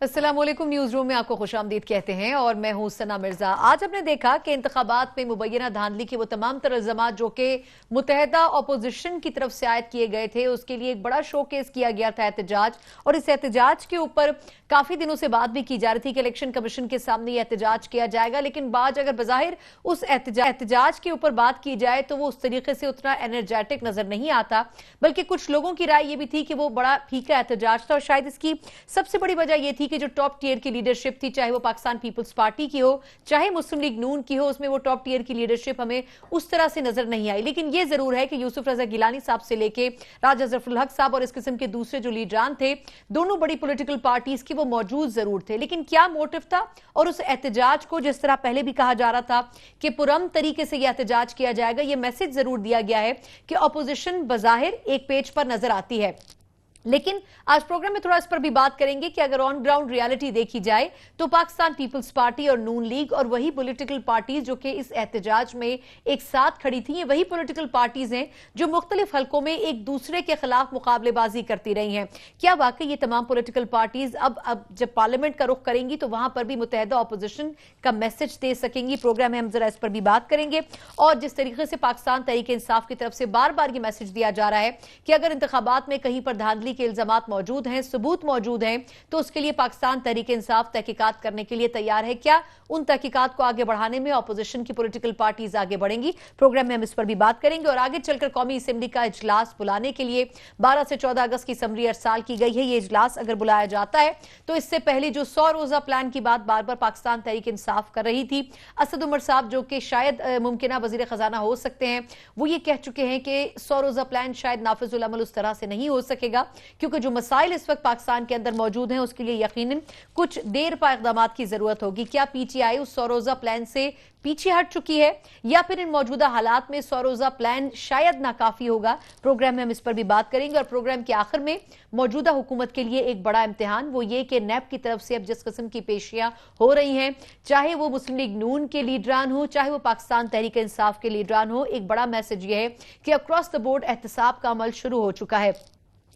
अस्सलाम वालेकुम, news room में आपको खुशामदीद कहते हैं और मैं हूं सना मिर्जा। आज हमने देखा कि इंतखाबात में मुबैना धांधली के वो तमाम तर इल्जामात जो कि मुत्तहदा अपोजिशन की तरफ से आयद किए गए थे, उसके लिए एक बड़ा शोकेस किया गया था एहतजाज, और इस एहतजाज के ऊपर काफी दिनों से बात भी की जा रही थी कि इलेक्शन कमीशन के सामने एहतजाज किया जाएगा। लेकिन बाज अगर बजाहिर उस एहतजाज के ऊपर बात की जाए तो वो उस तरीके से उतना एनर्जेटिक नजर नहीं आता, बल्कि कुछ लोगों की राय यह भी थी कि वो बड़ा फीका एहतजाज था। और शायद इसकी सबसे बड़ी वजह यह थी कि जो टॉप टियर की लीडरशिप थी, चाहे वो पाकिस्तान पीपल्स पार्टी की हो चाहे मुस्लिम लीग नून की हो, उसमें वो टॉप टियर की लीडरशिप हमें उस तरह से नजर नहीं आई। लेकिन यह जरूर है कि यूसुफ रजा गिलानी साहब से लेके राजा जफरुल हक साहब और इस किस्म के दूसरे जो लीडरान थे, दोनों बड़ी पॉलिटिकल पार्टीज की वो मौजूद जरूर थे। लेकिन क्या मोटिव था, और उस एहतजाज को जिस तरह पहले भी कहा जा रहा था कि पुरअमन तरीके से यह एहतजाज किया जाएगा, यह मैसेज जरूर दिया गया है कि अपोजिशन बजाहिर एक पेज पर नजर आती है। लेकिन आज प्रोग्राम में थोड़ा इस पर भी बात करेंगे कि अगर ऑन ग्राउंड रियलिटी देखी जाए तो पाकिस्तान पीपल्स पार्टी और नून लीग और वही पॉलिटिकल पार्टीज जो कि इस एहतजाज में एक साथ खड़ी थी, ये वही पॉलिटिकल पार्टीज हैं जो मुख्तलिफ हलकों में एक दूसरे के खिलाफ मुकाबलेबाजी करती रही हैं। क्या वाकई ये तमाम पॉलिटिकल पार्टीज अब जब पार्लियामेंट का रुख करेंगी तो वहां पर भी मुत्तहदा अपोजिशन का मैसेज दे सकेंगी? प्रोग्राम में हम जरा इस पर भी बात करेंगे। और जिस तरीके से पाकिस्तान तहरीक इंसाफ की तरफ से बार बार यह मैसेज दिया जा रहा है कि अगर इंतखाबात में कहीं पर धांधली के इल्जामात मौजूद हैं, सबूत मौजूद हैं, तो उसके लिए पाकिस्तान तहरीक इंसाफ तहकीकात करने के लिए तैयार है। क्या उन तहकीकात को आगे बढ़ाने में अपोजिशन की पॉलिटिकल पार्टीज आगे बढ़ेंगी? प्रोग्राम में हम इस पर भी बात करेंगे। और आगे चलकर कौमी असेंबली का इजलास बुलाने के लिए 12 से 14 अगस्त की समरी अरसाल की गई है। यह इजलास अगर बुलाया जाता है तो इससे पहले जो 100 रोजा प्लान की बात बार बार पाकिस्तान तहरीक इंसाफ कर रही थी, असद उमर साहब जो कि शायद मुमकिन वजीर खजाना हो सकते हैं, वो ये कह चुके हैं कि 100 रोजा प्लान शायद नाफिजुल अमल उस तरह से नहीं हो सकेगा, क्योंकि जो मसाइल इस वक्त पाकिस्तान के अंदर मौजूद हैं उसके लिए यकीनन कुछ देर पा इक़दाम की जरूरत होगी। क्या पीटीआई उस 100 रोजा प्लान से पीछे हट चुकी है, या फिर इन मौजूदा हालात में 100 रोजा प्लान शायद नाकाफी होगा? प्रोग्राम में हम इस पर भी बात करेंगे। और प्रोग्राम के आखिर में मौजूदा हुकूमत के लिए एक बड़ा इम्तिहान, वो ये कि नैब की तरफ से अब जिस किस्म की पेशियां हो रही हैं, चाहे वो मुस्लिम लीग नून के लीडरान हो चाहे वो पाकिस्तान तहरीक इंसाफ के लीडरान हो, एक बड़ा मैसेज ये है कि अक्रॉस द बोर्ड एहतसाब का अमल शुरू हो चुका है।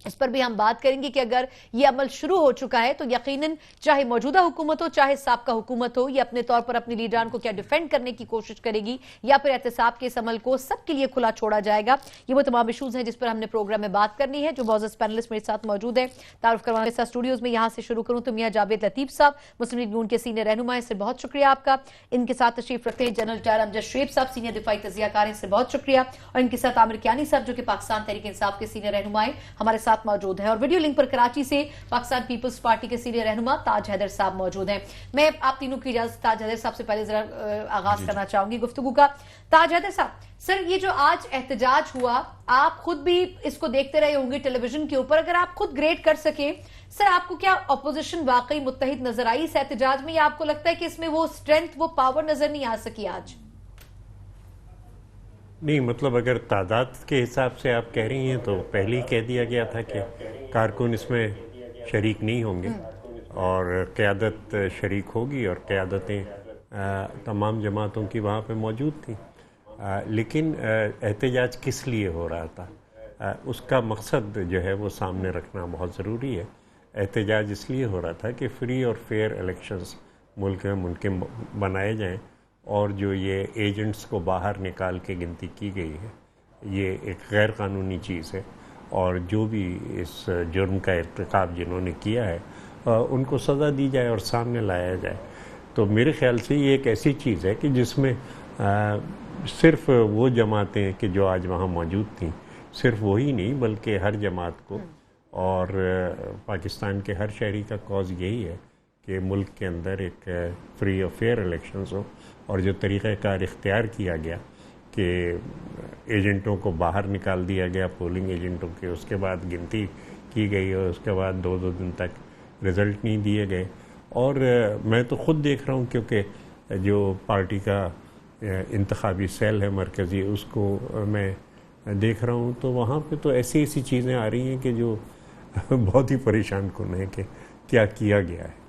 इस पर भी हम बात करेंगे कि अगर यह अमल शुरू हो चुका है तो यकीनन चाहे मौजूदा हुकूमत हो चाहे साबका हुकूमत हो, ये अपने तौर पर अपने लीडरान को क्या डिफेंड करने की कोशिश करेगी, या फिर एहतसाब के इस अमल को सबके लिए खुला छोड़ा जाएगा? ये वो तमाम इशूज हैं जिस पर हमने प्रोग्राम में बात करनी है। जो मौजूद पैनलिस्ट मेरे साथ मौजूद है, तारुफ करवाने के साथ स्टूडियोज में यहां से शुरू करूं तो मियां जावेद लतीफ साहब, मुस्लिम लीग नून के सीनियर रहनुमा, इससे बहुत शुक्रिया आपका। इनके साथ तशरीफ रखते हैं जनरल रिटायर अमजद शुएब साहब, सीनियर दिफाई तजियाकार, इससे बहुत शुक्रिया। और इनके साथ आमिर कियानी साहब जो कि पाकिस्तान तहरीक इंसाफ के सीनियर रहनुमा है, हमारे साथ मौजूद है। और वीडियो लिंक पर कराची से पाकिस्तान पीपल्स पार्टी के सीनियर रहनुमा ताज हैदर साहब मौजूद हैं। मैं आप तीनों की इजाजत ताज हैदर साहब से पहले जरा आगाज करना चाहूंगी गुफ्तगू का। ताज हैदर साहब, सर ये जो आज एहतजाज हुआ, आप खुद भी इसको देखते रहे होंगे टेलीविजन के ऊपर, अगर आप खुद ग्रेड कर सके सर, आपको क्या अपोजिशन वाकई मुत्तहिद नजर आई इस एहतजाज में, या आपको लगता है कि इसमें वो स्ट्रेंथ वो पावर नजर नहीं आ सकी आज? नहीं, मतलब अगर तादाद के हिसाब से आप कह रही हैं तो पहले ही कह दिया गया था कि कारकुन इसमें शरीक नहीं होंगे और क़यादत शरीक होगी, और क़यादतें तमाम जमातों की वहाँ पे मौजूद थी। लेकिन एहतजाज किस लिए हो रहा था, उसका मकसद जो है वो सामने रखना बहुत ज़रूरी है। एहतजाज इसलिए हो रहा था कि फ्री और फेयर इलेक्शंस मुल्क में मुमकिन बनाए जाएँ, और जो ये एजेंट्स को बाहर निकाल के गिनती की गई है, ये एक गैर कानूनी चीज़ है, और जो भी इस जुर्म का इर्तिकाब जिन्होंने किया है उनको सज़ा दी जाए और सामने लाया जाए। तो मेरे ख़्याल से ये एक ऐसी चीज़ है कि जिसमें सिर्फ़ वो जमातें कि जो आज वहाँ मौजूद थीं, सिर्फ वही नहीं बल्कि हर जमात को और पाकिस्तान के हर शहरी का कॉज यही है कि मुल्क के अंदर एक फ्री और फेयर इलेक्शंस हो। और जो तरीक़ाकार इख्तियार किया गया कि एजेंटों को बाहर निकाल दिया गया, पोलिंग एजेंटों के, उसके बाद गिनती की गई और उसके बाद दो दिन तक रिज़ल्ट नहीं दिए गए। और मैं तो ख़ुद देख रहा हूँ, क्योंकि जो पार्टी का इंतखाबी सेल है मरकज़ी, उसको मैं देख रहा हूँ, तो वहाँ पे तो ऐसी ऐसी चीज़ें आ रही हैं कि जो बहुत ही परेशान कुन है कि क्या किया गया है।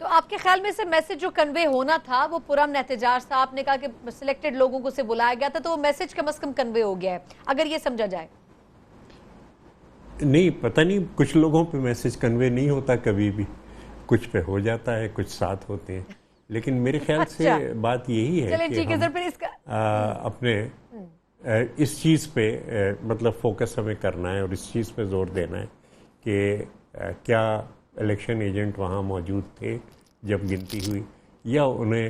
तो आपके ख्याल में से मैसेज जो कन्वे होना था वो पुरअमन एहतजाज था, आपने कहा कि सिलेक्टेड लोगों को से बुलाया गया था, तो वो मैसेज कम से कम कन्वे हो गया है, अगर ये समझा जाए? नहीं, पता नहीं, कुछ लोगों पे मैसेज कन्वे नहीं होता कभी भी, कुछ पे हो जाता है, कुछ साथ होते हैं, लेकिन मेरे ख्याल से बात यही है कि ठीक है सर, फिर इसका अपने इस चीज़ पे मतलब फोकस हमें करना है और इस चीज़ पे जोर देना है कि क्या इलेक्शन एजेंट वहाँ मौजूद थे जब गिनती हुई, या उन्हें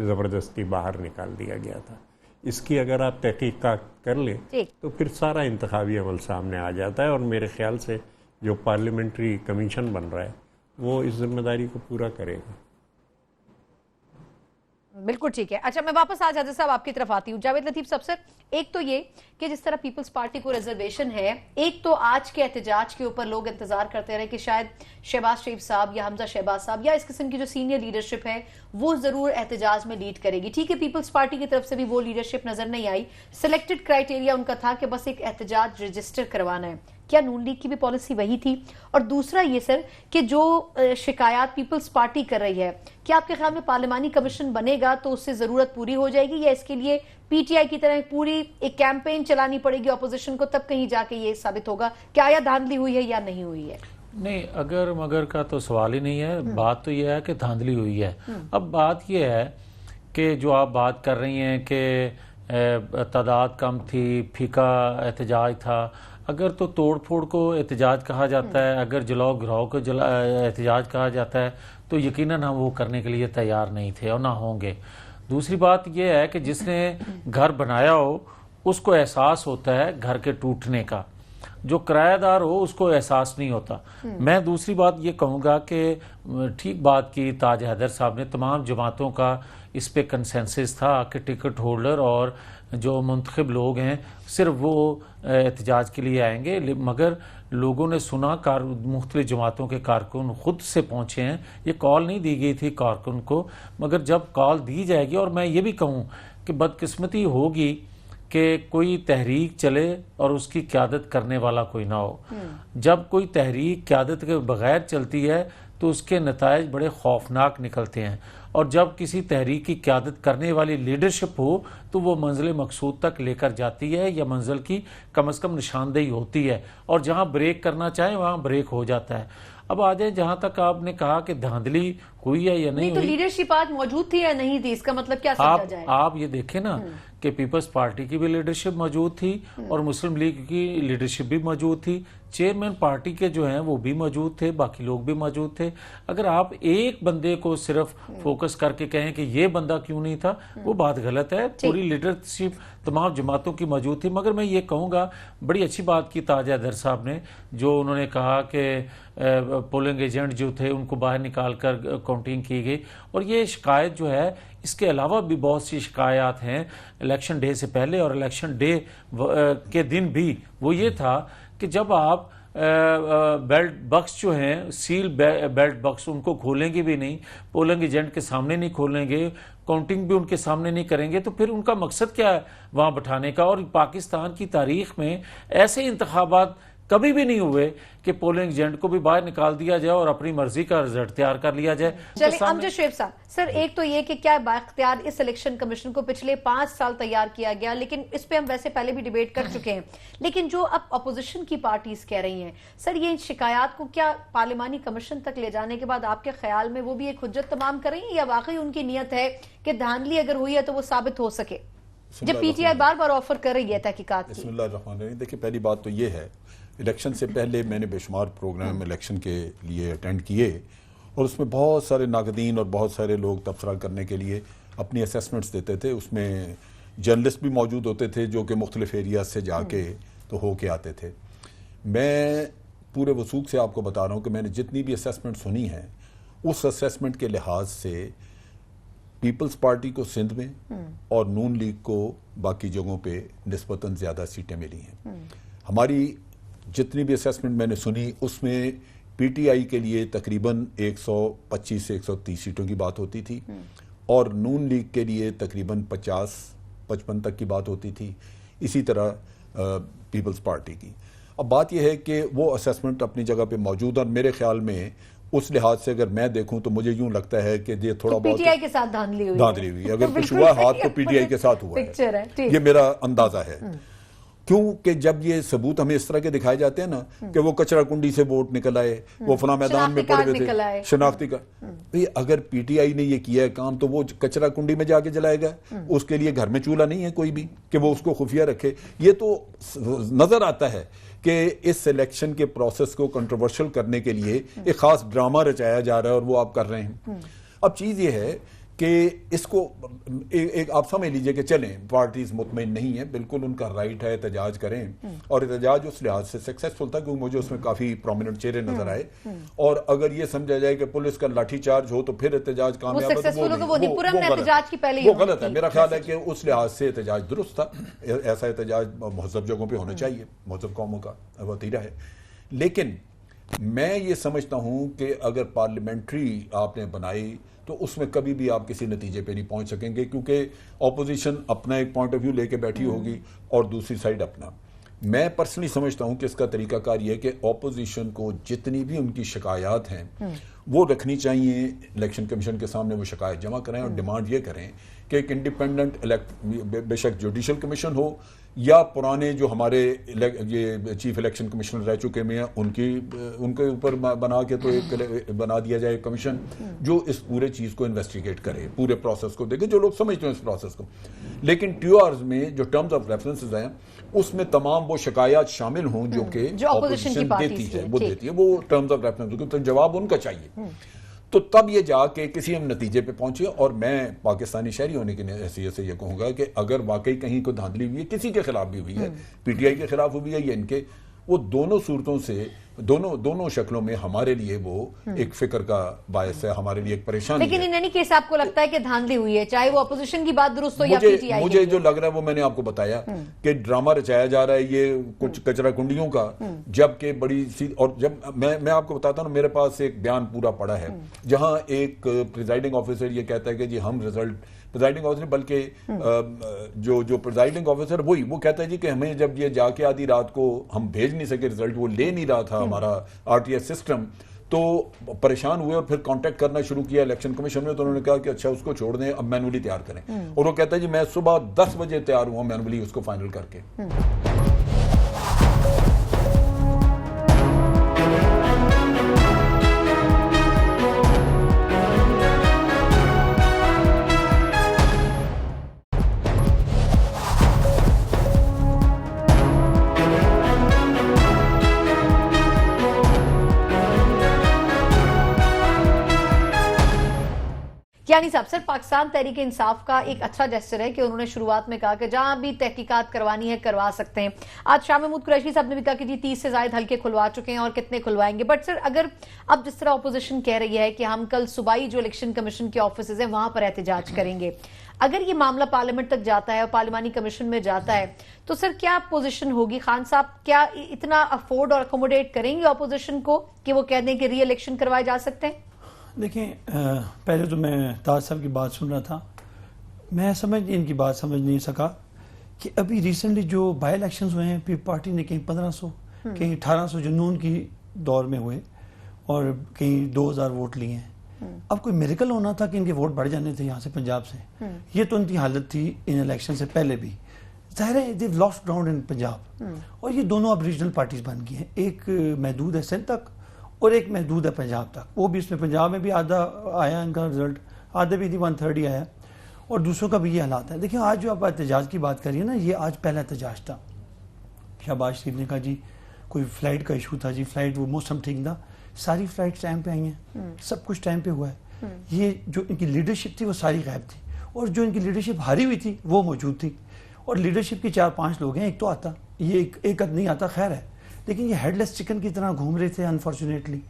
ज़बरदस्ती बाहर निकाल दिया गया था। इसकी अगर आप तहकीकात कर लें तो फिर सारा इंतखाबी अमल सामने आ जाता है, और मेरे ख्याल से जो पार्लियामेंट्री कमीशन बन रहा है वो इस जिम्मेदारी को पूरा करेगा। बिल्कुल ठीक है। अच्छा, मैं वापस आ जाते साहब आपकी तरफ आती हूँ। जावेद लतीफ साहब, सर एक तो ये कि जिस तरह पीपल्स पार्टी को रिजर्वेशन है, एक तो आज के एहतजाज के ऊपर लोग इंतजार करते रहे कि शायद शहबाज शरीफ साहब या हमजा शहबाज साहब या इस किस्म की जो सीनियर लीडरशिप है वो जरूर एहतजाज में लीड करेगी। ठीक है, पीपल्स पार्टी की तरफ से भी वो लीडरशिप नजर नहीं आई। सिलेक्टेड क्राइटेरिया उनका था कि बस एक एहतजाज रजिस्टर करवाना है। क्या नून लीग की भी पॉलिसी वही थी? और दूसरा ये सर कि जो शिकायत पीपल्स पार्टी कर रही है, क्या आपके ख्याल में पार्लिमानी कमीशन बनेगा तो उससे जरूरत पूरी हो जाएगी, या इसके लिए पीटीआई की तरह पूरी एक कैंपेन चलानी पड़ेगी ऑपोजिशन को, तब कहीं जाके ये साबित होगा कि आया धांधली हुई है या नहीं हुई है? नहीं, अगर मगर का तो सवाल ही नहीं है। बात तो यह है कि धांधली हुई है। अब बात यह है कि जो आप बात कर रही हैं कि तादाद कम थी, फीका एहतजाज था, अगर तो तोड़ फोड़ को एहतजाज कहा जाता है, अगर जलाओ गिराओ को एहतजाज कहा जाता है, तो यकीनन हम वो करने के लिए तैयार नहीं थे और ना होंगे। दूसरी बात यह है कि जिसने घर बनाया हो उसको एहसास होता है घर के टूटने का, जो किराएदार हो उसको एहसास नहीं होता। मैं दूसरी बात ये कहूँगा कि ठीक बात की ताज हैदर साहब ने, तमाम जमातों का इस पे कंसेंसस था कि टिकट होल्डर और जो मुंतखब लोग हैं सिर्फ वो एहतजाज के लिए आएंगे, मगर लोगों ने सुना, मुख्तलिफ जमातों के कारकुन खुद से पहुंचे हैं। ये कॉल नहीं दी गई थी कारकुन को, मगर जब कॉल दी जाएगी, और मैं ये भी कहूँ कि बदकिस्मती होगी कि कोई तहरीक चले और उसकी क़यादत करने वाला कोई ना हो। जब कोई तहरीक क़यादत के बगैर चलती है तो उसके नताइज बड़े खौफनाक निकलते हैं, और जब किसी तहरीक की क़यादत करने वाली लीडरशिप हो तो वो मंजिल मकसूद तक लेकर जाती है, या मंजिल की कम अज़ कम निशानदेही होती है, और जहाँ ब्रेक करना चाहे वहाँ ब्रेक हो जाता है। अब आ जाए जहां तक आपने कहा कि धांधली हुई है या नहीं तो हुई, लीडरशिप आज मौजूद थी या नहीं थी, इसका मतलब क्या समझा जाए? आप ये देखें ना कि पीपल्स पार्टी की भी लीडरशिप मौजूद थी और मुस्लिम लीग की लीडरशिप भी मौजूद थी, चेयरमैन पार्टी के जो हैं वो भी मौजूद थे, बाकी लोग भी मौजूद थे। अगर आप एक बंदे को सिर्फ फोकस करके कहें कि ये बंदा क्यों नहीं था, वो बात गलत है। पूरी लीडरशिप तमाम जमातों की मौजूद थी। मगर मैं ये कहूँगा, बड़ी अच्छी बात की ताज हैदर साहब ने, जो उन्होंने कहा कि पोलिंग एजेंट जो थे उनको बाहर निकाल कर काउंटिंग की गई। और ये शिकायत जो है, इसके अलावा भी बहुत सी शिकायत हैं इलेक्शन डे से पहले और इलेक्शन डे के दिन भी। वो ये था कि जब आप बेल्ट बक्स जो हैं, सील बेल्ट बक्स, उनको खोलेंगे भी नहीं, पोलिंग एजेंट के सामने नहीं खोलेंगे, काउंटिंग भी उनके सामने नहीं करेंगे, तो फिर उनका मकसद क्या है वहाँ बैठाने का? और पाकिस्तान की तारीख में ऐसे इंतखाबात कभी भी नहीं हुए कि पोलिंग एजेंट को भी बाहर निकाल दिया जाए और अपनी मर्जी का रिजल्ट तैयार कर लिया जाए। चलिए अमजद शेख साहब, सर एक तो ये कि क्या बाख्तियार इस इलेक्शन कमीशन को पिछले 5 साल तैयार किया गया, लेकिन इस पे हम वैसे पहले भी डिबेट कर चुके हैं, लेकिन जो अब अपोजिशन की पार्टीज कह रही हैं, सर ये शिकायत को क्या पार्लिमानी कमीशन तक ले जाने के बाद आपके ख्याल में वो भी एक हुज्जत तमाम करेंगे, या वाकई उनकी नीयत है कि धांधली अगर हुई है तो वो साबित हो सके, जब पीटीआई बार बार ऑफर कर रही है तहकीकात की? देखिए, पहली बात तो ये है, इलेक्शन से पहले मैंने बेशुमार प्रोग्राम इलेक्शन के लिए अटेंड किए, और उसमें बहुत सारे नाकदीन और बहुत सारे लोग तबसरा करने के लिए अपनी असेसमेंट्स देते थे। उसमें जर्नलिस्ट भी मौजूद होते थे जो कि मुख्तलिफ एरिया से जाके तो हो के आते थे। मैं पूरे वसूख से आपको बता रहा हूँ कि मैंने जितनी भी असेसमेंट सुनी है, उस असेसमेंट के लिहाज से पीपल्स पार्टी को सिंध में और नून लीग को बाकी जगहों पे निस्बतन ज़्यादा सीटें मिली हैं। हमारी जितनी भी असेसमेंट मैंने सुनी, उसमें पीटीआई के लिए तकरीबन 125 से 130 सीटों की बात होती थी, और नून लीग के लिए तकरीबन 50-55 तक की बात होती थी, इसी तरह पीपल्स पार्टी की। अब बात यह है कि वो असेसमेंट अपनी जगह पे मौजूद है, और मेरे ख्याल में उस लिहाज से अगर मैं देखूं तो मुझे यूं लगता है कि ये थोड़ा बहुत पीटीआई के साथ धांधली हुई, अगर कुछ हुआ हाथ तो पीटीआई के साथ हुआ है, ये मेरा अंदाजा है। क्योंकि जब ये सबूत हमें इस तरह के दिखाए जाते हैं ना कि वो कचरा कुंडी से वोट निकल आए, वो फला मैदान में पड़े हुए थे, शनाख्ती का, भाई अगर पीटीआई ने ये किया है काम तो वो कचरा कुंडी में जाके जलाएगा, उसके लिए घर में चूल्हा नहीं है कोई भी कि वो उसको खुफिया रखे। ये तो नजर आता है कि इस सिलेक्शन के प्रोसेस को कंट्रोवर्शियल करने के लिए एक खास ड्रामा रचाया जा रहा है और वो आप कर रहे हैं। अब चीज ये है कि इसको एक आप समझ लीजिए कि चलें पार्टीज मुतमईन नहीं है, बिल्कुल उनका राइट है एहतजाज करें, और एहतजाज उस लिहाज से सक्सेसफुल था क्योंकि मुझे उसमें काफी प्रोमिनेंट चेहरे नजर आए, और अगर ये समझा जाए कि पुलिस का लाठीचार्ज हो तो फिर एहतजाज कामयाब है, वो गलत है। मेरा ख्याल है कि उस लिहाज से एहतजाज दुरुस्त था, ऐसा एहतजाज महजब जगहों पर होना चाहिए, महजब कौमों का वतीरा है। लेकिन मैं ये समझता हूं कि अगर पार्लियामेंट्री आपने बनाई तो उसमें कभी भी आप किसी नतीजे पे नहीं पहुंच सकेंगे, क्योंकि ऑपोजिशन अपना एक पॉइंट ऑफ व्यू लेके बैठी होगी और दूसरी साइड अपना। मैं पर्सनली समझता हूं कि इसका तरीकाकार ये है कि ऑपोजिशन को जितनी भी उनकी शिकायत हैं वो रखनी चाहिए, इलेक्शन कमीशन के सामने वो शिकायत जमा करें और डिमांड ये करें कि एक इंडिपेंडेंट बेशक जुडिशल कमीशन हो या पुराने जो हमारे ये चीफ इलेक्शन कमिश्नर रह चुके हैं उनके ऊपर बना के तो एक बना दिया जाए कमीशन जो इस पूरे चीज को इन्वेस्टिगेट करे, पूरे प्रोसेस को देखे, जो लोग समझते हैं इस प्रोसेस को। लेकिन TORs में जो टर्म्स ऑफ रेफरेंसेस हैं उसमें तमाम वो शिकायत शामिल हों जो कि ऑपोजिशन देती है, वो देती है, वो टर्म्स ऑफ रेफरेंस, तो जवाब उनका चाहिए। तो तब ये जाके किसी हम नतीजे पे पहुंचे। और मैं पाकिस्तानी शहरी होने की हैसियत से ये कहूंगा कि अगर वाकई कहीं कोई धांधली हुई है, किसी के खिलाफ भी हुई है, पीटीआई के खिलाफ हुई है या इनके, वो दोनों सूरतों से दोनों शक्लों में हमारे लिए वो एक फिक्र का बायस है, हमारे लिए एक परेशानी। लेकिन इन एनी केस आपको लगता है कि धांधली हुई है, चाहे वो अपोजिशन की बात दुरुस्त हो या पीटीआई? मुझे जो लग रहा है वो मैंने आपको बताया कि ड्रामा रचाया जा रहा है ये कुछ कचरा कुंडियों का, जबकि बड़ी सी, और जब मैं आपको बताता हूँ, मेरे पास एक बयान पूरा पड़ा है जहां एक प्रिजाइडिंग ऑफिसर ये कहता है कि जी हम रिजल्ट, प्रिजाइडिंग ऑफिसर बल्कि जो प्रिजाइडिंग ऑफिसर वो कहता है जी कि हमें जब ये जाके आधी रात को हम भेज नहीं सके रिजल्ट, वो ले नहीं रहा था हमारा आरटीएस सिस्टम, तो परेशान हुए और फिर कांटेक्ट करना शुरू किया इलेक्शन कमीशन में। तो उन्होंने कहा कि अच्छा उसको छोड़ दें, अब मैनुअली तैयार करें। और वो कहता है जी मैं सुबह 10 बजे तैयार हुआ मैनुअली उसको फाइनल करके। यानी साहब सर, पाकिस्तान तहरीक इंसाफ का एक अच्छा जेस्चर है कि उन्होंने शुरुआत में कहा कि जहां भी तहकीकात करवानी है करवा सकते हैं। आज शाह महमूद कुरैशी साहब ने भी कहा कि जी 30 से ज्यादा हल्के खुलवा चुके हैं और कितने खुलवाएंगे। बट सर, अगर अब जिस तरह ऑपोजिशन कह रही है कि हम कल सूबाई जो इलेक्शन कमीशन के ऑफिस है वहां पर एहतजाज करेंगे, अगर ये मामला पार्लियामेंट तक जाता है और पार्लियामानी कमीशन में जाता है तो सर क्या पोजीशन होगी? खान साहब क्या इतना अफोर्ड और अकोमोडेट करेंगे ऑपोजिशन को कि वो कह दें कि री इलेक्शन करवाए जा सकते हैं? देखिए, पहले तो मैं ताज साहब की बात सुन रहा था, मैं इनकी बात समझ नहीं सका कि अभी रिसेंटली जो बाई इलेक्शंस हुए हैं, फिर पार्टी ने कहीं 1500 कहीं 1800 जुनून की दौर में हुए और कहीं 2000 वोट लिए हैं। अब कोई मिरेकल होना था कि इनके वोट बढ़ जाने थे यहाँ से पंजाब से, ये तो उनकी हालत थी इन इलेक्शन से पहले भी। जाहिर है they lost ground in Punjab, और ये दोनों अब रीजनल पार्टीज बन गई हैं, एक महदूद है सिंध तक और एक महदूद है पंजाब तक। वो भी इसमें पंजाब में भी आधा आया इनका रिजल्ट, आधे भी थी 130 आया, और दूसरों का भी ये हालात है। देखिए, आज जो आप एहतजाज की बात करिए ना, ये आज पहला एहतजाज था। शहबाज शरीफ ने कहा जी कोई फ्लाइट का इशू था, जी फ्लाइट वो मौसम ठीक था, सारी फ्लाइट टाइम पे आई हैं, सब कुछ टाइम पे हुआ है। ये जो इनकी लीडरशिप थी वो सारी गायब थी, और जो इनकी लीडरशिप हारी हुई थी वो मौजूद थी। और लीडरशिप के 4-5 लोग हैं, एक तो आता, ये एक नहीं आता, खैर है, लेकिन ये हेडलेस चिकन की तरह घूम रहे थे अनफॉर्चुनेटली।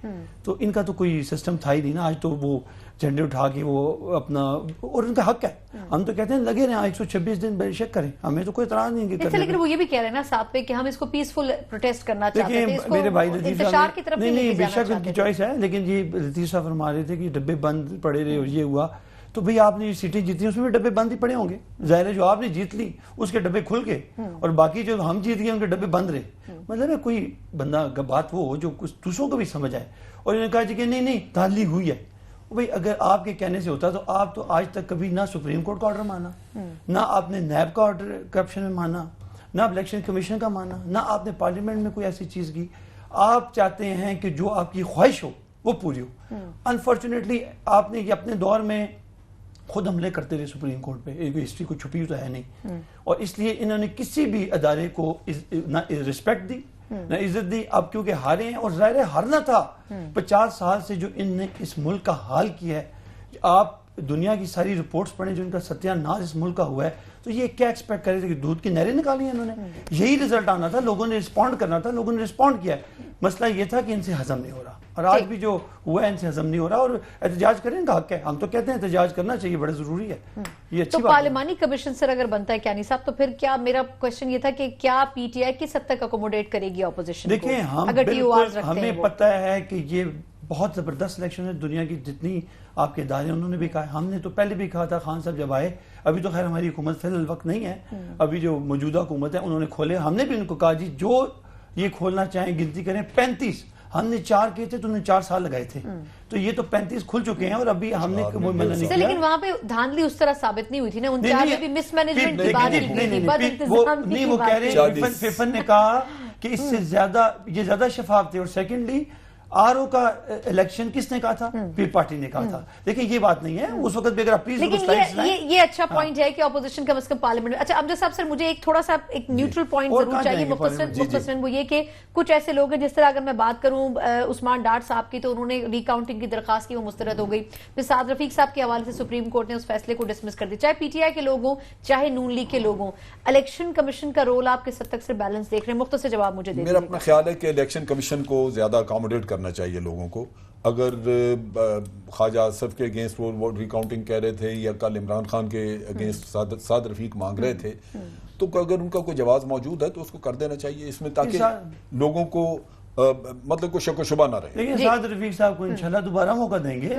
तो इनका तो कोई सिस्टम था ही नहीं ना। आज तो वो झंडे उठा के वो अपना, और उनका हक है, हम तो कहते हैं लगे रहे 126 दिन बेशक करें, हमें तो कोई इतराज नहीं है। लेकिन वो ये भी कह रहे हैं ना साथ पे कि हम इसको पीसफुल प्रोटेस्ट करना चाहते हैं, इसको मेरे भाई इंतशार की तरफ नहीं, बेशक उनकी चॉइस है, लेकिन ये लतीफ साहब फरमा रहे थे कि डब्बे बंद पड़े रहे और ये हुआ, तो भाई आपने ये सीटें जीती उसमें भी डब्बे बंद ही पड़े होंगे। जाहिर है जो आपने जीत ली उसके डब्बे खुल गए, और बाकी जो हम जीत गए उनके डब्बे बंद रहे। मतलब है कोई बंदा बात वो हो जो कुछ दूसरों को भी समझ आए। और इन्होंने कहा जी कि नहीं धांधली हुई है। भाई अगर आपके कहने से होता तो आप तो आज तक कभी ना सुप्रीम कोर्ट का ऑर्डर माना, ना आपने नैब का ऑर्डर करप्शन में माना, ना इलेक्शन कमीशन का माना, ना आपने पार्लियामेंट में कोई ऐसी चीज की। आप चाहते हैं कि जो आपकी ख्वाहिश हो वो पूरी हो। अनफॉर्चुनेटली आपने ये अपने दौर में खुद हमले करते रहे सुप्रीम कोर्ट पे, हिस्ट्री को छुपी तो है नहीं, और इसलिए इन्होंने किसी भी अदारे को ना रिस्पेक्ट दी ना इज्जत दी। अब क्योंकि हारे हैं, और जाहिर है हारना था। 50 साल से जो इनने इस मुल्क का हाल किया है, आप दुनिया की सारी रिपोर्ट्स पढ़ें जो इनका सत्यानाश इस मुल्क का हुआ है, तो ये क्या एक्सपेक्ट कर रहे थे कि दूध की नहरें निकाली हैं इन्होंने? यही रिजल्ट आना था, लोगों ने रिस्पॉन्ड करना था, लोगों ने रिस्पॉन्ड किया। मसला ये था कि इनसे हजम नहीं हो रहा, और आज भी जो हुआ है इनसे हजम नहीं हो रहा, और एहतजाज करें इनका हक है। हम तो कहते हैं एहतजाज करना चाहिए, बड़ा जरूरी है, ये अच्छी तो बात है। पार्लिमानी कमीशन सर अगर बनता है क्यानी साहब, तो फिर क्या, मेरा क्वेश्चन ये था कि क्या पीटीआई किस हद तक अकोमोडेट करेगी ऑपोजिशन को? देखिए हम अगर बिल्कुल, TORs रखते हैं हमें वो। पता है कि ये बहुत जबरदस्त इलेक्शन है। दुनिया की जितनी आपके इदारे उन्होंने भी कहा, हमने तो पहले भी कहा था, खान साहब जब आए, अभी तो खैर हमारी हुकूमत फिलहाल वक्त नहीं है, अभी जो मौजूदा हुकूमत है उन्होंने खोले, हमने भी उनको कहा जी जो ये खोलना चाहें गिनती करें। 35 हमने 4 किए थे तो उन्होंने 4 साल लगाए थे, तो ये तो 35 खुल चुके हैं, और अभी हमने वो मना नहीं सर, किया। लेकिन वहां पे धांधली उस तरह साबित नहीं हुई थी ना, उन नहीं, चार नहीं, में भी मिसमैनेजमेंट की नहीं, बात नहीं, की नहीं, गई, नहीं, बद नहीं, इंतजाम नहीं, की वो बात कह की रहे गई। हैं, फिफन ने कहा कि इससे ज्यादा ये ज्यादा शफाफ थे, और सेकेंडली आरओ का इलेक्शन किसने कहा था? पी पार्टी ने कहा था। देखिए ये बात नहीं है, उस वक्त भी अगर आप प्लीज लेकिन ये अच्छा पॉइंट है कि ऑपोजिशन कम से कम पार्लियामेंट। अच्छा अमजद साहब, सर मुझे एक थोड़ा सा एक न्यूट्रल पॉइंट और जरूर कहाँ चाहिए जाएंगे पार्लियामेंट? मुख्तसरन, वो ये कि कुछ ऐसे लोग हैं, जिस तरह अगर मैं बात करूं उस्मान डाट साहब की, तो उन्होंने रिकाउंटिंग की दरखास्त की, वो मुस्तरद हो गई। फिर साद रफीक साहब के हवाले से सुप्रीम कोर्ट ने उस फैसले को डिसमिस कर दिया। चाहे पीटीआई के लोग हों, चाहे नून लीग के लोग हों, इलेक्शन कमीशन का रोल आप किस हद तक से बैलेंस देख रहे हैं? मुख्तसर जवाब मुझे दे मेरा अपना ख्याल है कि इलेक्शन कमीशन को ज्यादा अकोमोडेट करना चाहिए लोगों को। अगर ख्वाजा आसफ के अगेंस्ट वो रिकाउंटिंग कह रहे थे, या कल इमरान खान के अगेंस्ट साद रफीक मांग रहे थे, तो अगर उनका कोई जवाब मौजूद है तो उसको कर देना चाहिए इसमें, ताकि लोगों को मतलब कोई शक व शुबा ना रहे। लेकिन साद रफीक साहब को इंशाल्लाह दोबारा मौका देंगे।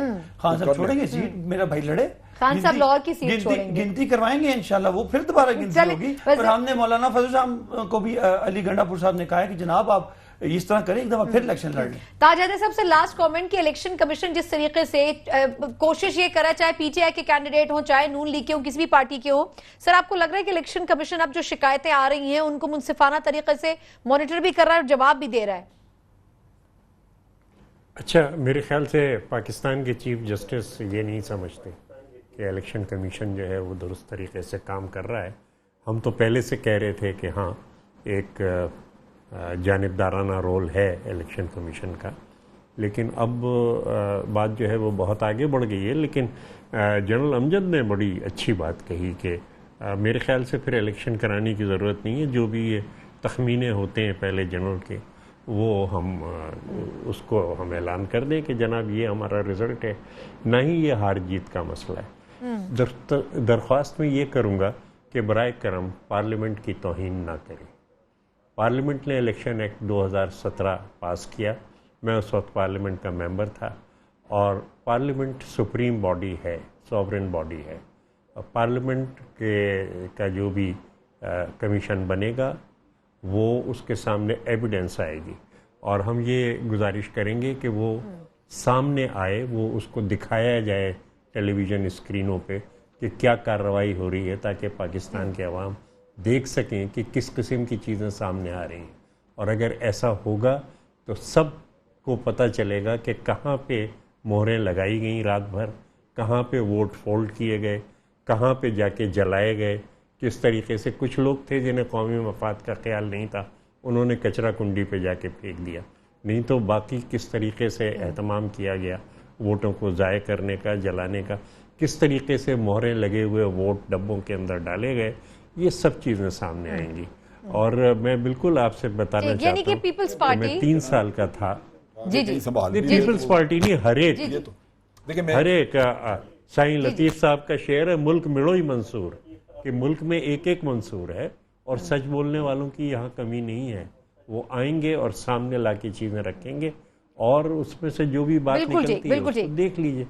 खान साहब छोड़ेंगे सीट, मेरा भाई लड़े, खान साहब लाहौर की सीट छोड़ेंगे, गिनती करवाएंगे इंशाल्लाह, वो फिर दोबारा गिनती होगी। और हमने मौलाना फजल साहब को भी, अली गंडापुर साहब ने कहा है कि जनाब आप इस तरह करें, एक दफा फिर इलेक्शन लड़ लें। ताजद साहब से लास्ट कमेंट कि इलेक्शन कमीशन जिस तरीके से कोशिश ये करा, चाहे पीटीआई के कैंडिडेट हो, चाहे नून लीग के हो, किसी भी पार्टी के हो, सर आपको लग रहा है कि इलेक्शन कमीशन अब जो शिकायतें आ रही हैं उनको मुनसिफाना तरीके से मॉनिटर भी कर रहा है और जवाब भी दे रहा है? अच्छा, मेरे ख्याल से पाकिस्तान के चीफ जस्टिस ये नहीं समझते कि इलेक्शन कमीशन जो है वो दुरुस्त तरीके से काम कर रहा है। हम तो पहले से कह रहे थे कि हाँ, एक जानिबदाराना रोल है इलेक्शन कमीशन का, लेकिन अब बात जो है वो बहुत आगे बढ़ गई है। लेकिन जनरल अमजद ने बड़ी अच्छी बात कही कि मेरे ख्याल से फिर इलेक्शन कराने की ज़रूरत नहीं है। जो भी ये तखमीने होते हैं पहले जनरल के, वो हम उसको हम ऐलान कर दें कि जनाब ये हमारा रिज़ल्ट है, ना ही ये हार जीत का मसला है। दरख्वास्त में ये करूँगा कि बराए करम पार्लियामेंट की तौहीन ना करें। पार्लियामेंट ने इलेक्शन एक्ट 2017 पास किया, मैं उस वक्त पार्लियामेंट का मेंबर था, और पार्लियामेंट सुप्रीम बॉडी है, सॉवरेन बॉडी है। पार्लियामेंट का जो भी कमीशन बनेगा वो उसके सामने एविडेंस आएगी, और हम ये गुजारिश करेंगे कि वो सामने आए, वो उसको दिखाया जाए टेलीविज़न स्क्रीनों पे कि क्या कार्रवाई हो रही है, ताकि पाकिस्तान के अवाम देख सकें कि किस किस्म की चीज़ें सामने आ रही हैं। और अगर ऐसा होगा तो सब को पता चलेगा कि कहाँ पे मोहरें लगाई गई रात भर, कहाँ पे वोट फोल्ड किए गए, कहाँ पे जाके जलाए गए, किस तरीके से कुछ लोग थे जिन्हें कौमी मफाद का ख्याल नहीं था, उन्होंने कचरा कुंडी पे जाके फेंक दिया। नहीं तो बाकी किस तरीके से एहतमाम किया गया वोटों को ज़ाय करने का, जलाने का, किस तरीके से मोहरें लगे हुए वोट डब्बों के अंदर डाले गए, ये सब चीज़ें सामने आएंगी। और मैं बिल्कुल आपसे बताना चाहता हूँ पीपल्स पार्टी, मैं 3 साल का था। जी जी, पीपल्स पार्टी नहीं, हर एक साईं लतीफ़ साहब का शेर है, मुल्क मिलो ही मंसूर, कि मुल्क में एक एक मंसूर है, और सच बोलने वालों की यहाँ कमी नहीं है। वो आएंगे और सामने ला के चीज़ें रखेंगे, और उसमें से जो भी बात निकलती है उसको देख लीजिए।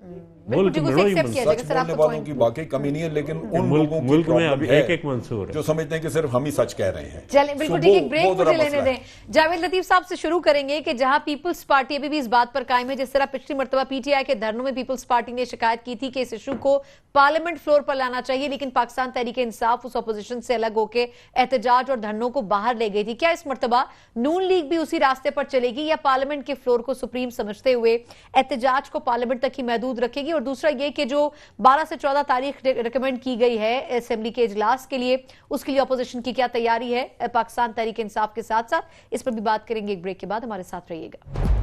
मुल्क बिल्कुल बड़ो ही accept किया जाएगा। सच सर, बोलने आपका वालों point- की वाकई कमी नहीं है, लेकिन उन लोगों की मुल्क में प्रॉब्लम अभी है एक मंसूर है जो समझते हैं कि सिर्फ हम ही सच कह रहे हैं। चलें, बिल्कुल So ठीक है, वो- एक ब्रेक वो जरा मुझे लेने मसला है। दें। जावेद लतीफ साहब से शुरू करेंगे कि जहां पीपल्स पार्टी अभी भी इस बात पर कायम है, जिस तरह पिछली मर्तबा पीटीआई के धरनों में पीपल्स पार्टी ने शिकायत की थी कि इस इशू को पार्लियामेंट फ्लोर पर लाना चाहिए, लेकिन पाकिस्तान तहरीक इंसाफ उस अपोजिशन से अलग होकर एहतजाज और धरनों को बाहर ले गई थी। क्या इस मर्तबा नून लीग भी उसी रास्ते पर चलेगी या पार्लियामेंट के फ्लोर को सुप्रीम समझते हुए एहतजाज को पार्लियामेंट तक ही महदूद रखेगी? और दूसरा ये कि जो 12 से 14 तारीख रिकमेंड की गई है असेंबली के इजलास के लिए, उसके लिए अपोजिशन की क्या तैयारी है पाकिस्तान तहरीक इंसाफ के साथ साथ? इस पर भी बात करेंगे एक ब्रेक के बाद। हमारे साथ रहिएगा।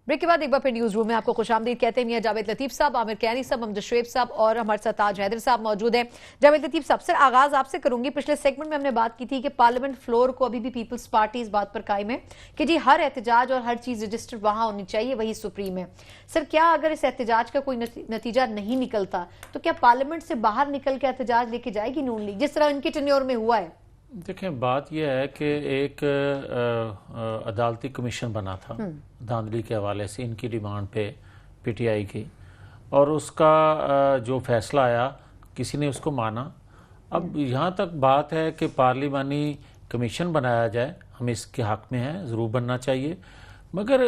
ब्रेक के बाद एक बार फिर न्यूज रूम में आपको खुशामदीद कहते हैं। मियां जावेद लतीफ साहब, आमिर कैनी साहब, अमजद शुएब साहब और हमारे साथ ताज हैदर साहब मौजूद हैं। जावेद लतीफ साहब, सर आगाज आपसे करूंगी। पिछले सेगमेंट में हमने बात की थी कि पार्लियामेंट फ्लोर को अभी भी पीपल्स पार्टी इस बात पर कायम है कि जी हर एहतजाज और हर चीज रजिस्टर्ड वहां होनी चाहिए, वही सुप्रीम है। सर, क्या अगर इस एहतजाज का कोई नतीजा नहीं निकलता तो क्या पार्लियामेंट से बाहर निकल के एहतजाज लेके जाएगी नून लीग, जिस तरह इनके टेन्योर में हुआ है? देखें, बात यह है कि एक अदालती कमीशन बना था धांधली के हवाले से, इनकी डिमांड पे पीटीआई की, और उसका जो फैसला आया किसी ने उसको माना। अब यहाँ तक बात है कि पार्लिमानी कमीशन बनाया जाए, हम इसके हक में हैं, ज़रूर बनना चाहिए। मगर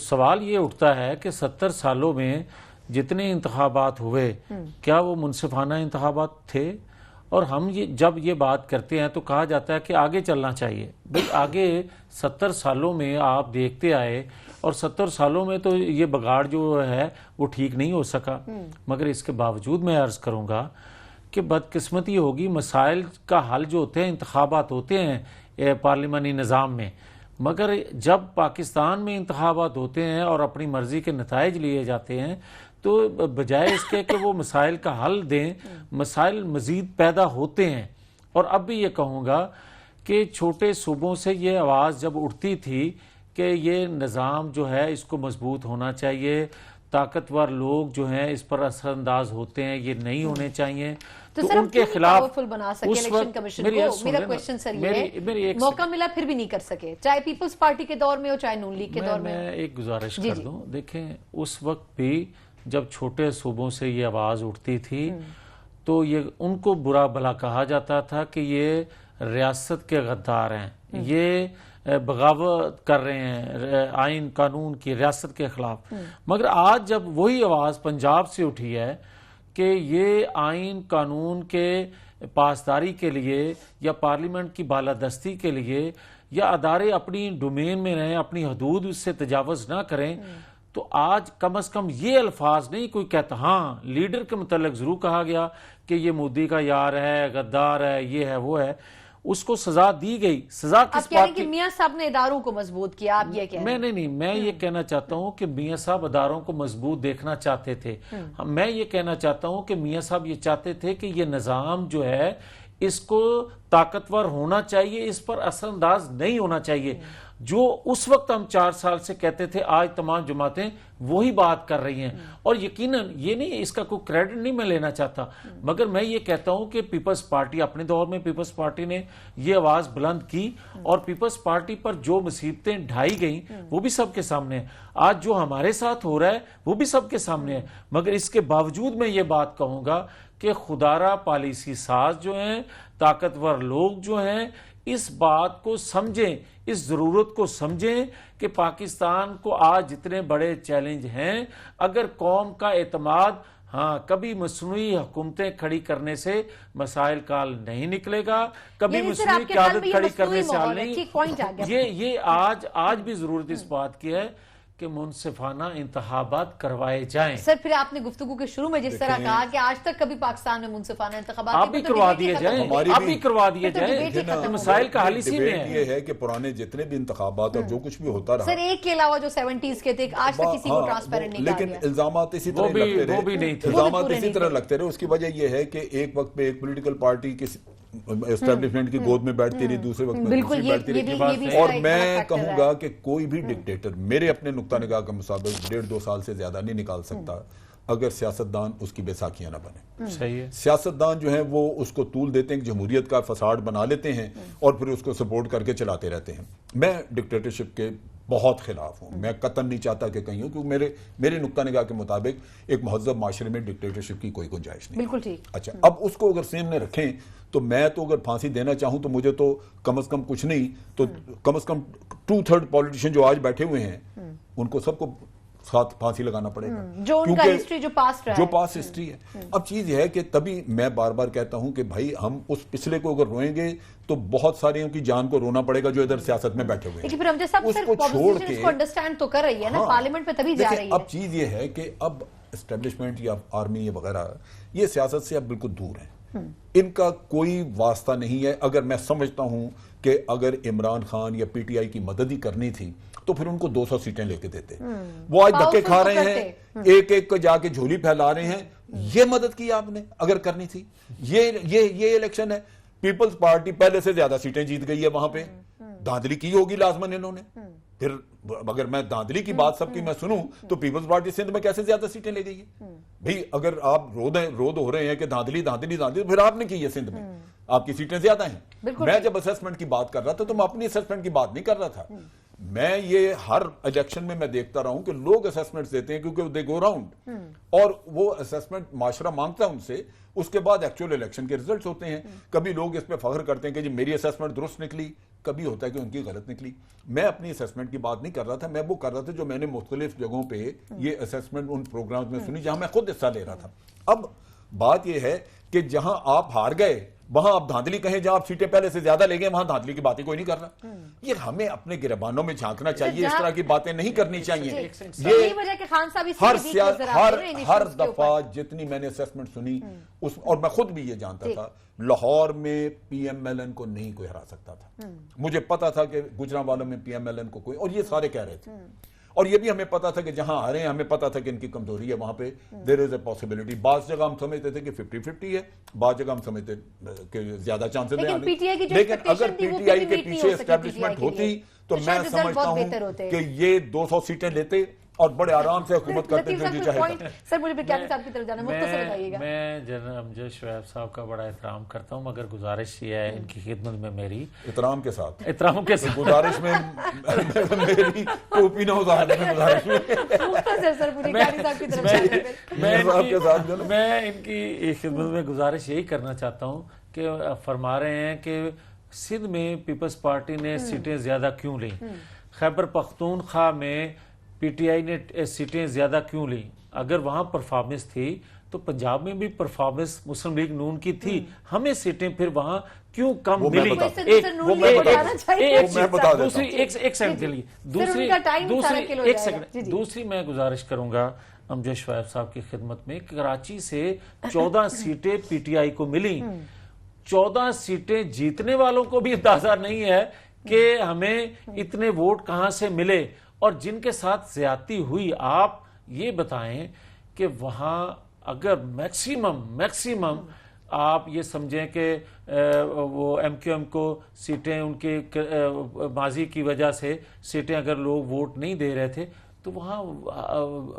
सवाल ये उठता है कि 70 सालों में जितने इंतखाबात हुए, क्या वो मुनसिफाना इंतखाबात थे? और हम जब ये बात करते हैं तो कहा जाता है कि आगे चलना चाहिए। भाई आगे 70 सालों में आप देखते आए, और 70 सालों में तो ये बगाड़ जो है वो ठीक नहीं हो सका। मगर इसके बावजूद मैं अर्ज करूंगा कि बदकिस्मती होगी, मसाइल का हल जो होते हैं इंतखाबात होते हैं पार्लिमानी निज़ाम में, मगर जब पाकिस्तान में इंतखाबात होते हैं और अपनी मर्जी के नताइज लिए जाते हैं तो बजाय इसके कि वो मसाइल का हल दें, मसाइल मजीद पैदा होते हैं। और अब भी ये कहूँगा कि छोटे सूबों से ये आवाज़ जब उठती थी कि ये निज़ाम जो है इसको मजबूत होना चाहिए, ताकतवर लोग जो हैं इस पर असरअंदाज होते हैं, ये नहीं होने चाहिए, तो सर उनके खिलाफ बना सके इलेक्शन कमीशन को। मेरा क्वेश्चन सर ये है, मौका मिला फिर भी नहीं कर सके, चाहे पीपल्स पार्टी के दौर में हो चाहे नून लीग के दौर में। मैं एक गुजारिश कर दूं, देखें उस वक्त भी जब छोटे सूबों से ये आवाज उठती थी तो ये उनको बुरा भला कहा जाता था कि ये रियासत के गद्दार हैं, ये बगावत कर रहे हैं आइन कानून की, रियासत के खिलाफ। मगर आज जब वही आवाज पंजाब से उठी है कि ये आइन कानून के पासदारी के लिए या पार्लियामेंट की बालादस्ती के लिए या अदारे अपनी डोमेन में रहें, अपनी हदूद उससे तजावज़ ना करें, तो आज कम से कम ये अल्फाज नहीं कोई कहता। हाँ, लीडर के मुतल्लिक जरूर कहा गया कि ये मोदी का यार है, गद्दार है, ये है, वो है, उसको सजा दी गई। सजा किस बात की? मियां साहब ने इदारों को मजबूत किया, आप ये कह रहे हैं? मैं ये कहना चाहता हूं कि मियां साहब इदारों को मजबूत देखना चाहते थे। मैं ये कहना चाहता हूं कि मियां साहब ये चाहते थे कि ये निजाम जो है इसको ताकतवर होना चाहिए, इस पर असरअंदाज नहीं होना चाहिए। जो उस वक्त हम 4 साल से कहते थे, आज तमाम जमातें वही बात कर रही हैं। और यकीनन ये नहीं, इसका कोई क्रेडिट नहीं मैं लेना चाहता, मगर मैं ये कहता हूं कि पीपल्स पार्टी अपने दौर में पीपल्स पार्टी ने ये आवाज बुलंद की, और पीपल्स पार्टी पर जो मुसीबतें ढाई गई वो भी सबके सामने है। आज जो हमारे साथ हो रहा है वो भी सबके सामने है। मगर इसके बावजूद मैं ये बात कहूंगा कि खुदारा पॉलिसी साज जो हैं, ताकतवर लोग जो हैं, इस बात को समझें, इस जरूरत को समझें कि पाकिस्तान को आज जितने बड़े चैलेंज हैं, अगर कौम का एतमाद, हाँ, कभी मसनूई हुकूमतें खड़ी करने से मसाइल का हल नहीं निकलेगा, कभी मसनूई क़यादत खड़ी करने से हल नहीं। ये आज भी जरूरत इस बात की है कि मुनसिफाना इंतखाबात करवाए जाएं। सर, फिर आपने गुफ्तगू के शुरू में जिस तरह कहा कि आज तक कभी पाकिस्तान में मुनसिफाना इंतखाबात आप भी करवा दिए जाएं, आप भी करवा दिए जाएं। मसाइल का हल इसी में है। ये है कि पुराने जितने भी इंतखाबात और जो कुछ भी होता रहा, सर एक के अलावा जो 70s के थे, आज तक किसी को ट्रांसपेरेंट नहीं कहा गया। लेकिन इल्जामात इसी तरह लगते रहे, वो भी नहीं थे, इल्जामात इसी तरह लगते रहे। उसकी वजह यह है कि एक वक्त पे एक पॉलिटिकल पार्टी एस्टेब्लिशमेंट की गोद में बैठती रही, दूसरे वक्त में बिल्कुल, दूसरी ये बैठती भी रही। इसका और एक मैं बड़ा फैक्टर है। कहूंगा कि कोई भी डिक्टेटर मेरे अपने नुक्ता निगाह के मुताबिक 1.5-2 साल से ज्यादा नहीं निकाल सकता अगर सियासतदान उसकी बैसाखियां ना बने। सही है। सियासतदान जो है वो उसको तूल देते हैं कि जमहूरियत का फसाड बना लेते हैं और फिर उसको सपोर्ट करके चलाते रहते हैं। मैं डिक्टेटरशिप के बहुत खिलाफ हूं, मैं कतन नहीं चाहता कि कहीं हो, क्योंकि मेरे नुक्ता निगाह के मुताबिक एक महज़ब माशरे में डिक्टेटरशिप की कोई गुंजाइश नहीं। बिल्कुल ठीक। अच्छा, अब उसको अगर सामने रखें तो मैं तो अगर फांसी देना चाहूं तो मुझे तो कम से कम कुछ नहीं तो कम से कम 2/3 पॉलिटिशियन जो आज बैठे हुए हैं उनको सबको साथ फांसी लगाना पड़ेगा, जो उनका क्योंकि हिस्ट्री जो पास्ट रहा जो है। पास हिस्ट्री है। अब चीज यह है कि तभी मैं बार बार कहता हूं कि भाई हम उस पिछले को अगर रोएंगे तो बहुत सारे की जान को रोना पड़ेगा जो इधर सियासत में बैठे हुए हैं। लेकिन फिर हम जैसा उसको छोड़ के इसको अंडरस्टैंड तो कर रही है ना, हाँ, पार्लियामेंट में तभी जा देखिए, रही है। अब चीज ये है कि अब एस्टेब्लिशमेंट या आर्मी वगैरह ये सियासत से अब बिल्कुल दूर है, इनका कोई वास्ता नहीं है। अगर मैं समझता हूं कि अगर इमरान खान या पीटीआई की मदद ही करनी थी तो फिर उनको 200 सीटें लेके देते। वो आज धक्के खा तो रहे हैं, एक एक को जाके झोली फैला रहे हैं। ये मदद की आपने अगर करनी थी। ये इलेक्शन है, पीपल्स पार्टी पहले से ज्यादा सीटें जीत गई है वहां पे। धांधली की होगी लाजमन इन्होंने। फिर अगर मैं धांधली की बात सबकी मैं सुनूं तो पीपल्स पार्टी सिंध में कैसे ज्यादा सीटें ले गई है? भाई अगर आप रोद हो रहे हैं कि धांधली धांधली धांधली, तो फिर आपने की है सिंध में, आपकी सीटें ज्यादा हैं। मैं जब असेसमेंट की बात कर रहा था तो मैं अपनी असेसमेंट की बात नहीं कर रहा था। मैं ये हर इलेक्शन में मैं देखता रहा हूं कि लोग असेसमेंट देते हैं क्योंकि दे गो राउंड, और वो असेसमेंट माशरा मांगता है उनसे, उसके बाद एक्चुअल इलेक्शन के रिजल्ट्स होते हैं। कभी लोग इस पे फख्र करते हैं कि जी मेरी असेसमेंट दुरुस्त निकली, कभी होता है कि उनकी गलत निकली। मैं अपनी असेसमेंट की बात नहीं कर रहा था, मैं वो कर रहा था जो मैंने मुख्तलिफ जगहों पे ये असेसमेंट उन प्रोग्राम्स में सुनी जहां मैं खुद हिस्सा ले रहा था। अब बात यह है कि जहां आप हार गए वहां आप धांधली कहें, जहां आप सीटें पहले से ज्यादा ले गए वहां धांधली की बातें कोई नहीं कर रहा। ये हमें अपने गिरबानों में झांकना चाहिए, इस तरह की बातें नहीं करनी चाहिए। ये वजह के खान साहब हर दफा जितनी मैंने असेसमेंट सुनी उस, और मैं खुद भी ये जानता था, लाहौर में पीएमएलएन को नहीं कोई हरा सकता था। मुझे पता था कि गुजरांवाला में पीएमएलएन को कोई, और ये सारे कह रहे थे। और ये भी हमें पता था कि जहां हारे हैं हमें पता था कि इनकी कमजोरी है, वहां पे देयर इज ए पॉसिबिलिटी। बाज जगह हम समझते थे कि 50-50 है, बाज जगह हम समझते कि ज्यादा चांसेस है। लेकिन अगर पीटीआई के पीछे एस्टेब्लिशमेंट होती तो मैं समझता हूं कि ये 200 सीटें लेते और बड़े आराम से हुकूमत करते थे। सर मुझे विज्ञान साहब की तरफ जाना, मुख्तसर बताइएगा। मैं जनरल अमजद शुएब साहब का बड़ा एहतराम करता हूं, मगर गुजारिश ये है इनकी खिदमत में मेरी एहतराम के साथ गुजारिश में मेरी टोपी ना उतारने में गुजारिश में मुख्तसर सर मुझे विज्ञान साहब की तरफ मैं इनकी खिदमत में गुजारिश यही करना चाहता हूं कि फरमा रहे हैं कि सिंध में पीपल्स पार्टी ने सीटें ज्यादा क्यों ली, खैबर पख्तूनख्वा में पीटीआई ने सीटें ज्यादा क्यों ली। अगर वहां परफॉर्मेंस थी तो पंजाब में भी परफॉर्मेंस मुस्लिम लीग नून की थी, हमें सीटें फिर वहां क्यों कम मिली? दूसरी मैं गुजारिश करूंगा अमजद शुएब साहब की खिदमत में, कराची से 14 सीटें पीटीआई को मिली। 14 सीटें जीतने वालों को भी अंदाजा नहीं है कि हमें इतने वोट कहां से मिले, और जिनके साथ ज्यादती हुई आप ये बताएं कि वहां अगर मैक्सिमम आप ये समझें कि वो एमक्यूएम को सीटें उनके माजी की वजह से सीटें अगर लोग वोट नहीं दे रहे थे तो वहाँ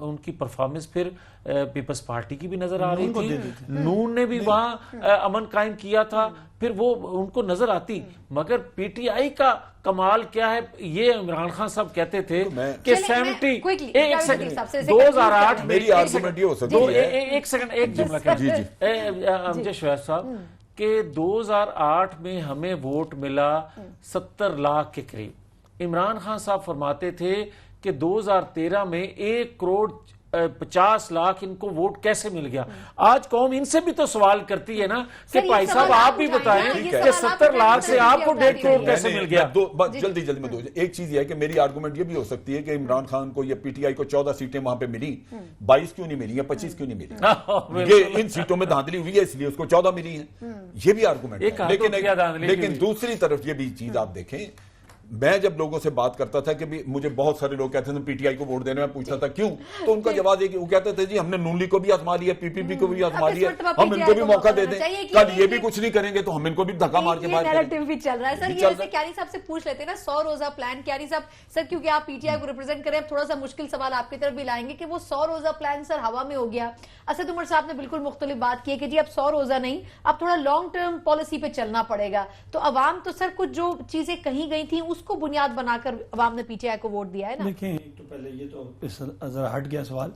उनकी परफॉर्मेंस फिर पीपल्स पार्टी की भी नजर आ रही थी। नून ने भी वहाँ अमन कायम किया था, फिर वो उनको नजर आती। मगर पीटीआई का कमाल क्या है, ये इमरान खान साहब कहते थे कि 2008 मेरी आर्गुमेंट ये हो सकती है, एक सेकंड एक जुमला अमजद शुएब साहब के 2008 में हमें वोट मिला 70 लाख के करीब। इमरान खान साहब फरमाते थे कि 2013 में 1,50,00,000 इनको वोट कैसे मिल गया। आज कौम इनसे भी तो सवाल करती है ना कि भाई साहब आप भी बताएं कि 70 लाख से आपको 1.5 करोड़ कैसे मिल गया। जल्दी में दो एक चीज है कि मेरी आर्गुमेंट ये भी हो सकती है कि इमरान खान को या पीटीआई को 14 सीटें वहां पे मिली, 22 क्यों नहीं मिली या 25 क्यों नहीं मिली? ये इन सीटों में धांधली हुई है इसलिए उसको 14 मिली है, ये भी आर्गुमेंट है। लेकिन दूसरी तरफ ये भी चीज आप देखें, मैं जब लोगों से बात करता था कि भी मुझे बहुत सारे लोग कहते थे पीटीआई को वोट देने में, पूछता था क्यों, तो उनका जवाब ये कि वो कहते थे जी हमने नून लीग को भी आजमा लिया, पीपीपी को भी आजमा लिया, हम इनको भी मौका दे दें, कल ये भी कुछ नहीं करेंगे तो हम इनको भी धक्का मार के बाहर नैरेटिव भी चल रहा है। सर ये वैसे क्यारी साहब से पूछ लेते हैं ना 100 रोजा प्लान। क्यारी साहब सर, क्योंकि आप पीटीआई को रिप्रेजेंट करें, थोड़ा सा मुश्किल सवाल आपकी तरफ भी लाएंगे कि वो 100 रोजा प्लान सर हवा में हो गया। असद उमर साहब ने बिल्कुल मुख्तलिफ बात की है कि जी अब 100 रोजा नहीं, अब थोड़ा लॉन्ग टर्म पॉलिसी पे चलना पड़ेगा। तो अवाम तो सर कुछ जो चीजें कही गई थी उसको बुनियाद बनाकर अवाम ने पीटीआई को वोट दिया है ना। देखें, एक तो पहले ये तो जरा हट गया सवाल,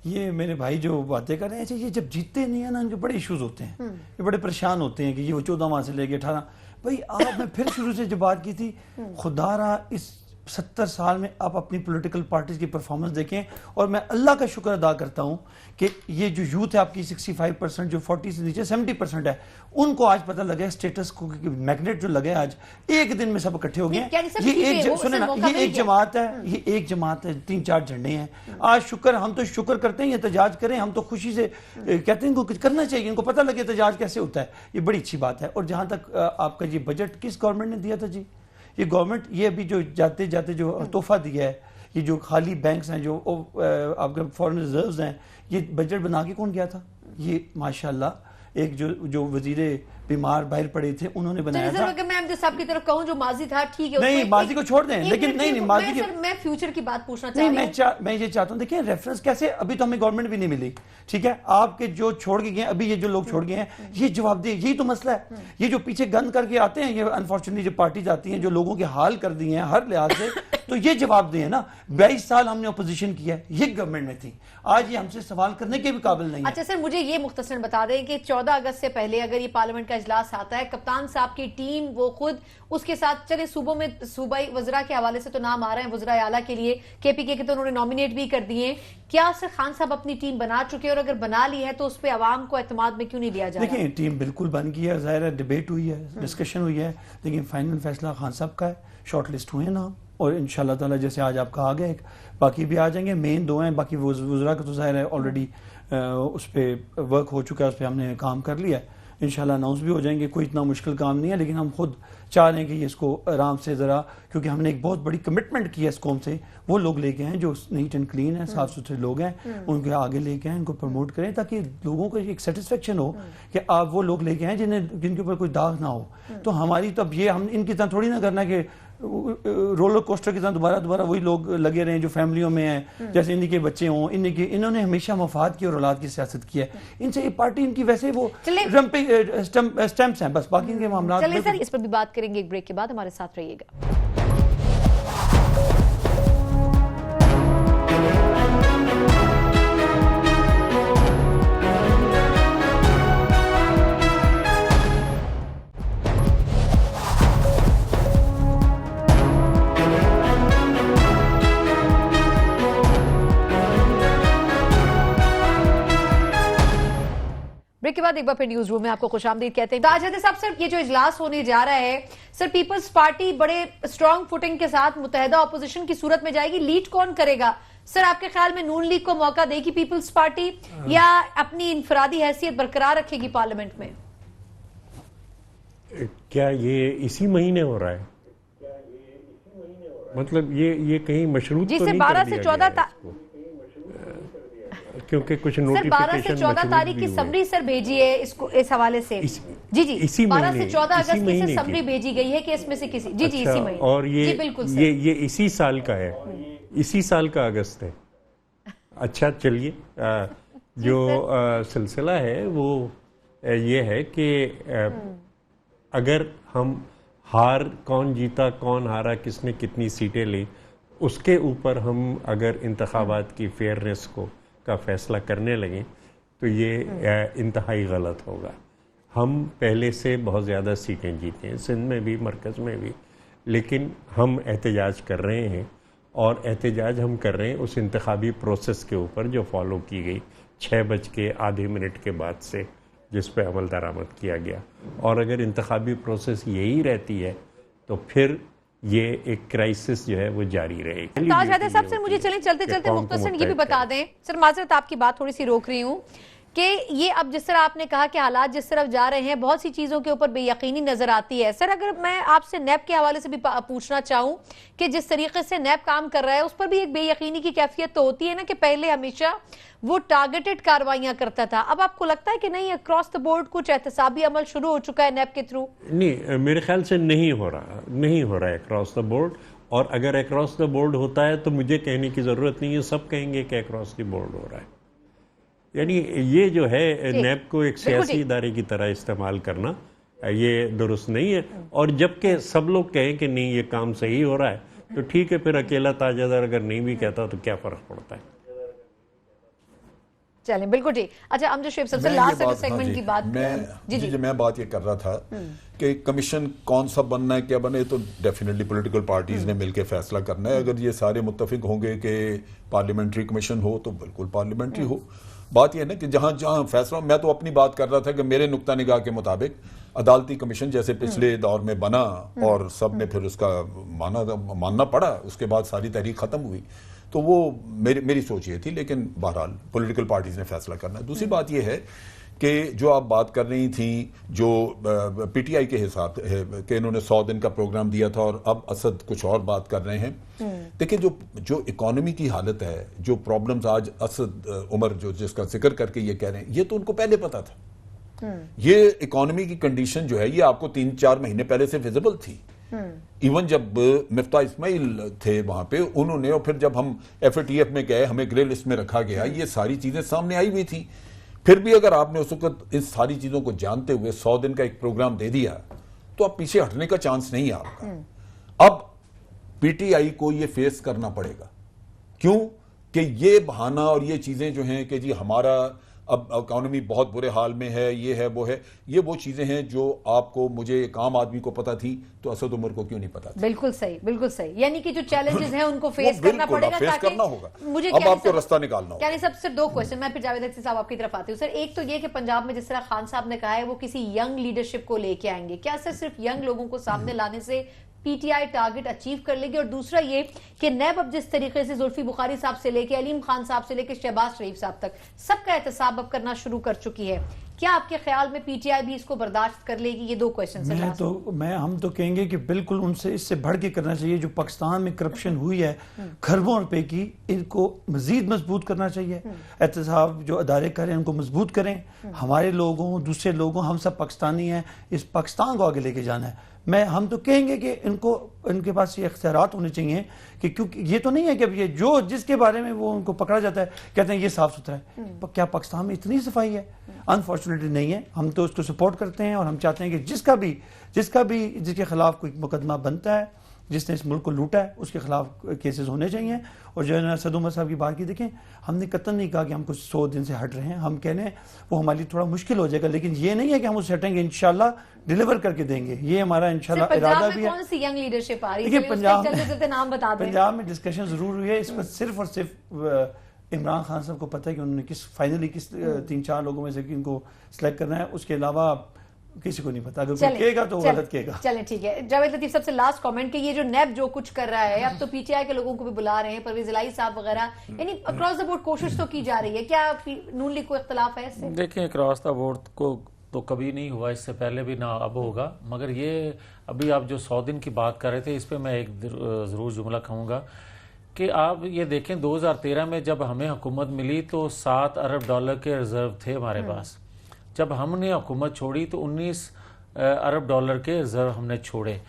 ये मेरे भाई जो बातें कर रहे हैं, ये जब जीतते नहीं है ना, इनके बड़े इश्यूज होते हैं, ये बड़े परेशान होते हैं कि ये वो 14 वहां से लेके 18। भाई आप मैं फिर शुरू से जो बात की थी, खुदारा इस 70 साल में आप अपनी पॉलिटिकल पार्टीज की परफॉर्मेंस देखें, और मैं अल्लाह का शुक्र अदा करता हूं कि ये जो यूथ है आपकी 65%, जो 40 से नीचे 70% है, उनको आज पता लगे स्टेटस को, मैग्नेट जो लगे आज एक दिन में सब इकट्ठे हो गए। ये एक सुने ना, ये एक जमात है, ये एक जमात है, 3-4 झंडे हैं। आज शुक्र, हम तो शुक्र करते हैं, ये एहतजाज करें, हम तो खुशी से कहते हैं इनको करना चाहिए, इनको पता लगे एहतजाज कैसे होता है, ये बड़ी अच्छी बात है। और जहां तक आपका ये बजट किस गवर्नमेंट ने दिया था जी, ये गवर्नमेंट ये अभी जो जाते जाते जो तोहफा दिया है, ये जो खाली बैंक्स हैं, जो आपके फॉरेन रिजर्व्स हैं, ये बजट बना के कौन गया था? ये माशाल्लाह एक जो वजीरे बीमार बाहर पड़े थे उन्होंने बनाया था। अगर मैं एमडी साहब की तरफ कहूं जो माजी था ठीक है, नहीं माजी को छोड़ दें, लेकिन नहीं माजी की मैं फ्यूचर की बात पूछना चाह रही हूं। मैं ये चाहता हूं, देखिए रेफरेंस कैसे, अभी तो हमें गवर्नमेंट भी नहीं मिली, ठीक है, आपके जो छोड़ के गए, अभी ये जो लोग छोड़ गए हैं, ये जवाबदेही, यही तो मसला है। ये जो पीछे गंद करके आते हैं, ये अनफॉर्चुनेटली जो पार्टीज आती हैं, जो लोगों के हाल कर दिए हैं हर लिहाज से, तो ये जवाबदेही है ना। 22 साल हमने अपोजिशन किया है, ये गवर्नमेंट में थी, आज ये हमसे सवाल करने के भी काबिल नहीं है। अच्छा सर, मुझे ये मुख्तसर बता दें कि 14 अगस्त से पहले अगर ये पार्लियामेंट का इजलास आता है, कप्तान साहब की टीम वो खुद उसके साथ चले, सूबों में सूबाई वज़रा के हवाले से तो नाम आ रहे हैं, वज़रा आला के लिए केपीके के तो उन्होंने नॉमिनेट भी कर दिए। क्या सर खान साहब अपनी टीम बना चुके हैं, और अगर बना ली है तो उस पर आवाम को एतमाद में क्यों नहीं लिया जा रहा? देखिए टीम बिल्कुल बन गई है, जाहिर है डिबेट हुई है, डिस्कशन हुई है, लेकिन फाइनल फैसला खान साहब का है। शॉर्ट लिस्ट हुए नाम, और इंशाल्लाह ताला जैसे आज आपका आ गया, बाकी भी आ जाएंगे, मेन 2 हैं, बाकी वज़रा का तो जाहिर है ऑलरेडी उस पर वर्क हो चुका है, उस पर हमने काम कर लिया है, इंशाल्लाह अनाउंस भी हो जाएंगे। कोई इतना मुश्किल काम नहीं है, लेकिन हम खुद चाह रहे हैं कि ये इसको आराम से ज़रा, क्योंकि हमने एक बहुत बड़ी कमिटमेंट की है इस कौम से, वो लोग लेके हैं जो नीट एंड क्लीन है, साफ सुथरे लोग हैं, उनके आगे लेके हैं, इनको प्रमोट करें, ताकि लोगों को एक सेटिस्फेक्शन हो कि आप वो लोग लेके हैं जिनके ऊपर कोई दाग ना हो। तो हमारी तो अब ये, हम इनकी तरह थोड़ी ना करना कि रोलर कोस्टर की तरह दोबारा वही लोग लगे रहे जो फैमिलियों में हैं, जैसे इनके बच्चे हों, इन्होंने हमेशा मफाद की और औलाद की सियासत की है। इनसे ये पार्टी इनकी वैसे वो स्टैम्प्स हैं बस, बाकी इनके मामला। चलिए सर, इस पर भी बात करेंगे एक ब्रेक के बाद, हमारे साथ रहिएगा। ब्रेक के बाद एक बार फिर न्यूज रूम में आपको खुशामदीद कहते हैं। ताजहद साहब सर, ये जो इजलास होने जा रहा है सर, पीपल्स पार्टी बड़े स्ट्रांग फुटिंग के साथ मुत्तहिदा अपोजिशन की सूरत में जाएगी, लीड कौन करेगा सर? आपके ख्याल में नून लीग को मौका देगी पीपल्स पार्टी, या अपनी इनफरादी हैसियत बरकरार रखेगी पार्लियामेंट में? क्या ये इसी महीने हो रहा है? मतलब ये कहीं मशरूत जी तो सर, नहीं 12 कर से दिया 14 गया है क्योंकि कुछ सर 12 से 14 तारीख की समरी सर भेजी है इसको, इस हवाले से जी इसी 12 से महीने 14 अगस्त की महीने समरी भेजी गई है कि इसमें से किसी जी अच्छा, इसी महीने। और ये बिल्कुल सर, ये इसी साल का है, इसी साल का अगस्त है। अच्छा चलिए, जो सिलसिला है वो ये है कि अगर हम हार, कौन जीता कौन हारा, किसने कितनी सीटें ली, उसके ऊपर हम अगर इंतखाबात की फेयरनेस का फैसला करने लगे तो ये इंतहाई गलत होगा। हम पहले से बहुत ज़्यादा सीटें जीते हैं, सिंध में भी, मरकज़ में भी, लेकिन हम एहतजाज कर रहे हैं, और एहतजाज हम कर रहे हैं उस इंतखाबी प्रोसेस के ऊपर जो फॉलो की गई 6:08 के बाद से, जिस पे अमल दरामद किया गया। और अगर इंतखाबी प्रोसेस यही रहती है तो फिर ये एक क्राइसिस जो है वो जारी रहेगी। ताजहद साहब सर, मुझे चलते चलते मुख्तसर ये भी बता दें सर, माजरत आपकी बात थोड़ी सी रोक रही हूँ कि ये अब जिस तरह आपने कहा कि हालात जिस तरफ जा रहे हैं, बहुत सी चीजों के ऊपर बेयकीनी नजर आती है। सर, अगर मैं आपसे नैब के हवाले से भी पूछना चाहूं कि जिस तरीके से नैब काम कर रहा है उस पर भी एक बेयकीनी की कैफियत तो होती है ना, कि पहले हमेशा वो टारगेटेड कार्रवाइयां करता था, अब आपको लगता है कि नहीं अक्रॉस द बोर्ड कुछ एहतसाबी अमल शुरू हो चुका है नैब के थ्रू? नहीं, मेरे ख्याल से नहीं हो रहा है अक्रॉस द बोर्ड। और अगर अक्रॉस द बोर्ड होता है तो मुझे कहने की जरूरत नहीं है, सब कहेंगे कि अक्रॉस द बोर्ड हो रहा है। यानी ये जो है नैब को एक सियासी इदारे की तरह इस्तेमाल करना ये दुरुस्त नहीं है। और जबकि सब लोग कहें कि नहीं ये काम सही हो रहा है तो ठीक है, फिर अकेला ताजादार अगर नहीं भी कहता तो क्या फर्क पड़ता है। चलें, बिल्कुल ठीक। अच्छा, हम जो शेब सबसे लास्ट सेगमेंट की बात मैं बात ये कर रहा था कि कमीशन कौन सा बनना है, क्या बने, तो डेफिनेटली पॉलिटिकल पार्टीज ने मिलकर फैसला करना है। अगर ये सारे मुत्तफिक होंगे कि पार्लियामेंट्री कमीशन हो तो बिल्कुल पार्लियामेंट्री हो। बात यह है ना कि जहां जहां फैसला, मैं तो अपनी बात कर रहा था कि मेरे नुक्ता निगाह के मुताबिक अदालती कमीशन जैसे पिछले दौर में बना और सब ने फिर उसका मानना पड़ा, उसके बाद सारी तहरीक खत्म हुई, तो वो मेरी सोच ये थी। लेकिन बहरहाल पॉलिटिकल पार्टीज ने फैसला करना है। दूसरी बात यह है कि जो आप बात कर रही थी, जो पीटीआई के हिसाब के इन्होंने 100 दिन का प्रोग्राम दिया था और अब असद कुछ और बात कर रहे हैं। देखिए, जो इकोनॉमी की हालत है, जो प्रॉब्लम्स आज असद उमर जो जिसका जिक्र करके ये कह रहे हैं, ये तो उनको पहले पता था। ये इकोनॉमी की कंडीशन जो है ये आपको 3-4 महीने पहले से विजिबल थी। इवन जब मिफ्ता इस्माइल थे वहां पे, उन्होंने, और फिर जब हम एफएटीएफ में गए, हमें ग्रे लिस्ट में रखा गया, ये सारी चीजें सामने आई हुई थी। फिर भी अगर आपने उस वक्त इस सारी चीजों को जानते हुए 100 दिन का एक प्रोग्राम दे दिया तो आप पीछे हटने का चांस नहीं है आपका। अब पीटीआई को ये फेस करना पड़ेगा। क्यों? कि ये बहाना और ये चीजें जो हैं कि जी हमारा अब इकोनॉमी बहुत बुरे हाल में है, ये है वो है, ये वो चीजें हैं जो आपको, मुझे एक आम आदमी को पता थी तो असद उमर को क्यों नहीं पता थी? बिल्कुल सही, बिल्कुल सही। यानी कि जो चैलेंजेस हैं उनको फेस करना पड़ेगा, फेस करना होगा। मुझे अब आपको रास्ता निकालना होगा। सब सिर्फ 2 क्वेश्चन, मैं फिर जावेद हसन साहब आपकी तरफ आती हूँ। सर, एक तो ये कि पंजाब में जिस तरह खान साहब ने कहा है वो किसी यंग लीडरशिप को लेके आएंगे, क्या सर सिर्फ यंग लोगों को सामने लाने से पीटीआई टारगेट अचीव कर लेगी? और दूसरा ये कि नैब अब जिस तरीके से जुल्फी बुखारी साहब से लेके अलीम खान साहब से लेके शहबाज शरीफ साहब तक सबका एहतसाब अब करना शुरू कर चुकी है, क्या आपके ख्याल में पीटीआई भी इसको बर्दाश्त कर लेगी? ये 2 क्वेश्चन है। हम तो कहेंगे कि बिल्कुल उनसे इससे बढ़ के करना चाहिए। जो पाकिस्तान में करप्शन हुई है खरबों रुपए की, इनको मजीद मजबूत करना चाहिए। एहतसाब जो अदारे करें उनको मजबूत करें। हमारे लोगों, दूसरे लोगों, हम सब पाकिस्तानी हैं, इस पाकिस्तान को आगे लेके जाना है। हम तो कहेंगे कि इनके पास ये इख्तियारात होने चाहिए कि, क्योंकि ये तो नहीं है कि अब ये जो जिसके बारे में वो उनको पकड़ा जाता है कहते हैं ये साफ सुथरा है। क्या पाकिस्तान में इतनी सफाई है? अनफॉर्चुनेटली नहीं है। हम तो उसको सपोर्ट करते हैं और हम चाहते हैं कि जिसके खिलाफ कोई मुकदमा बनता है, जिसने इस मुल्क को लूटा है, उसके खिलाफ केसेस होने चाहिए। और जो है ना असद उमर साहब की बात की, देखें, हमने कतई नहीं कहा कि हम कुछ 100 दिन से हट रहे हैं। हम कहने वो हमारे लिए थोड़ा मुश्किल हो जाएगा, लेकिन ये नहीं है कि हम उससे हटेंगे, इंशाल्लाह डिलीवर करके देंगे। ये हमारा इंशाल्लाह इरादा भी है। कौन सी यंग लीडरशिप आ रही है? देखिए, पंजाब में डिस्कशन जरूर हुई है इस पर। सिर्फ और सिर्फ इमरान खान साहब को पता है कि उन्होंने फाइनली किस 3-4 लोगों में से इनको सिलेक्ट करना है। उसके अलावा किसी को नहीं पता। अगर कोई कहेगा तो गलत कहेगा। चले, ठीक है। जावेद लतीफ, सबसे लास्ट कमेंट कि ये जो नैब जो कुछ कर रहा है, अब तो पीटीआई के लोगों को भी बुला रहे हैं, परवेज इलाही साहब वगैरह, यानी अक्रॉस द बोर्ड कोशिश तो की जा रही है। क्या नून लीग को इख्तिलाफ है इससे? देखिए, अक्रॉस द बोर्ड को तो कभी नहीं हुआ, इससे पहले भी ना अब होगा। मगर ये अभी आप जो 100 दिन की बात कर रहे थे, इस पर मैं एक ज़रूर जुमला कहूँगा कि आप ये देखें, 2013 में जब हमें हुकूमत मिली तो $7 अरब के रिजर्व थे हमारे पास। जब हमने हुकूमत छोड़ी तो $19 अरब के रिजर्व हमने छोड़े।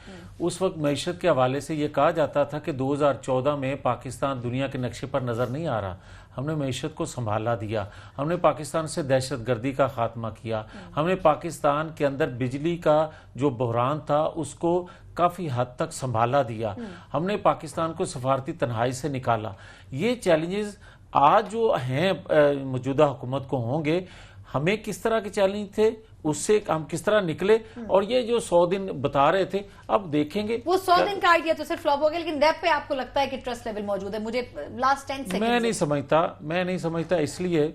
उस वक्त मैशत के हवाले से ये कहा जाता था कि 2014 में पाकिस्तान दुनिया के नक्शे पर नज़र नहीं आ रहा। हमने मैशत को संभाला दिया, हमने पाकिस्तान से दहशतगर्दी का खात्मा किया, हमने पाकिस्तान के अंदर बिजली का जो बहरान था उसको काफ़ी हद तक संभाला दिया, हमने पाकिस्तान को सफारती तन्हाई से निकाला। ये चैलेंजेस आज जो हैं मौजूदा हुकूमत को होंगे। हमें किस तरह के चैलेंज थे, उससे हम किस तरह निकले, और ये जो 100 दिन बता रहे थे, अब देखेंगे। वो 100 दिन का आइडिया तो सिर्फ फ्लॉप हो गया, लेकिन नैब पे आपको लगता है कि ट्रस्ट लेवल मौजूद है? मुझे लास्ट 10 सेकंड मैं नहीं समझता इसलिए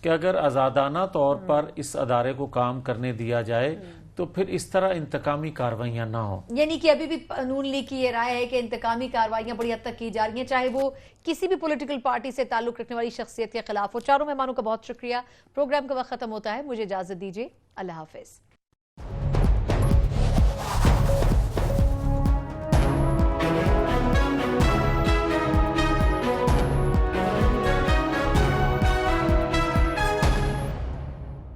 कि अगर आज़ादाना तौर पर इस अदारे को काम करने दिया जाए तो फिर इस तरह इंतकामी कार्रवाइयां ना हो। यानी कि अभी भी नून लीग की ये राय है कि इंतकामी कार्रवाइयां बड़ी हद तक की जा रही हैं, चाहे वो किसी भी पॉलिटिकल पार्टी से ताल्लुक रखने वाली शख्सियत के खिलाफ हो। चारों मेहमानों का बहुत शुक्रिया। प्रोग्राम का वक्त खत्म होता है, मुझे इजाजत दीजिए। अल्लाह हाफिज।